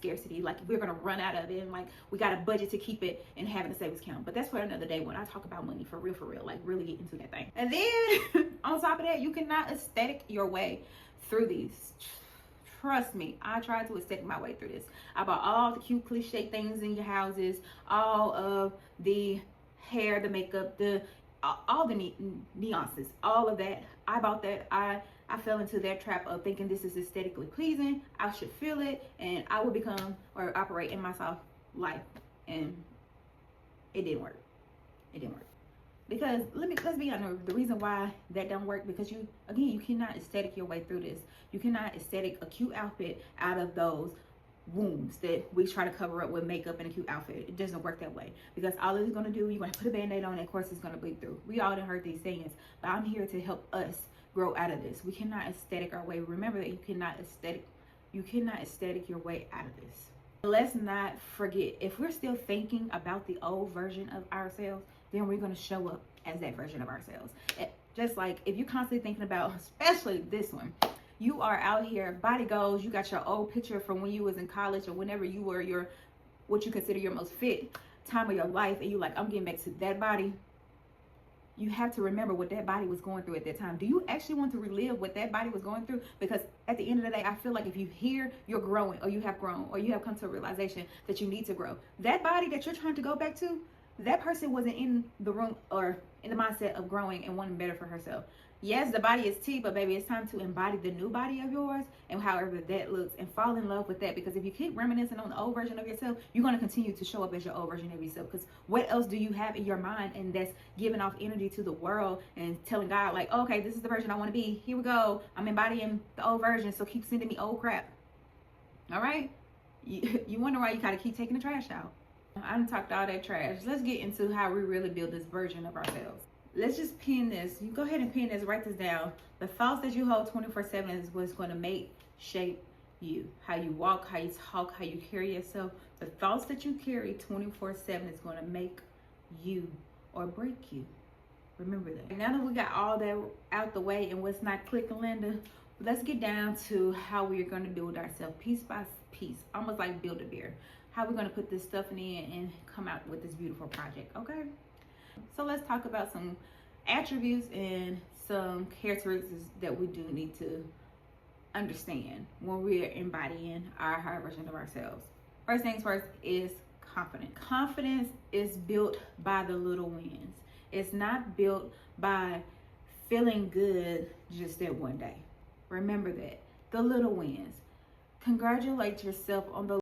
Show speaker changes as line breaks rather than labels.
scarcity, like we're gonna run out of it, and like we got a budget to keep it and having a savings account. But that's for another day when I talk about money for real, like really get into that thing. And then on top of that, you cannot aesthetic your way through these. Trust me, I tried to aesthetic my way through this. I bought all the cute cliche things in your houses, all of the hair, the makeup, all the nuances, all of that. I bought that. I fell into that trap of thinking this is aesthetically pleasing. I should feel it, and I would become or operate in my soft life, and it didn't work. It didn't work. Because let's be honest, the reason why that don't work, because you cannot aesthetic your way through this. You cannot aesthetic a cute outfit out of those wounds that we try to cover up with makeup and a cute outfit. It doesn't work that way, because all it's going to do, you're going to put a band-aid on it, of course it's going to bleed through. We all done heard these sayings, but I'm here to help us grow out of this. We cannot aesthetic our way. Remember that you cannot aesthetic your way out of this. Let's not forget, if we're still thinking about the old version of ourselves, then we're going to show up as that version of ourselves. Just like if you're constantly thinking about, especially this one, you are out here, body goals, you got your old picture from when you was in college or whenever you were what you consider your most fit time of your life, and you like, I'm getting back to that body. You have to remember what that body was going through at that time. Do you actually want to relive what that body was going through? Because at the end of the day, I feel like if you hear you're growing, or you have grown, or you have come to a realization that you need to grow, that body that you're trying to go back to, that person wasn't in the room or in the mindset of growing and wanting better for herself. Yes, the body is T, but baby, it's time to embody the new body of yours, and however that looks, and fall in love with that. Because if you keep reminiscing on the old version of yourself, you're going to continue to show up as your old version of yourself. Because what else do you have in your mind, and that's giving off energy to the world and telling God like, okay, this is the version I want to be. Here we go. I'm embodying the old version, so keep sending me old crap. All right? You wonder why you gotta keep taking the trash out. I done talked all that trash. Let's get into how we really build this version of ourselves. Let's just pin this. You go ahead and pin this, write this down. The thoughts that you hold 24/7 is what's going to shape you. How you walk, how you talk, how you carry yourself. The thoughts that you carry 24/7 is going to make you or break you. Remember that. Now that we got all that out the way and what's not clicking, Linda, let's get down to how we are going to build ourselves piece by piece, almost like Build-A-Bear. How we're going to put this stuff in and come out with this beautiful project, okay? So let's talk about some attributes and some characteristics that we do need to understand when we're embodying our higher version of ourselves. First things first is confidence. Confidence is built by the little wins. It's not built by feeling good just that one day. Remember that. The little wins. Congratulate yourself on the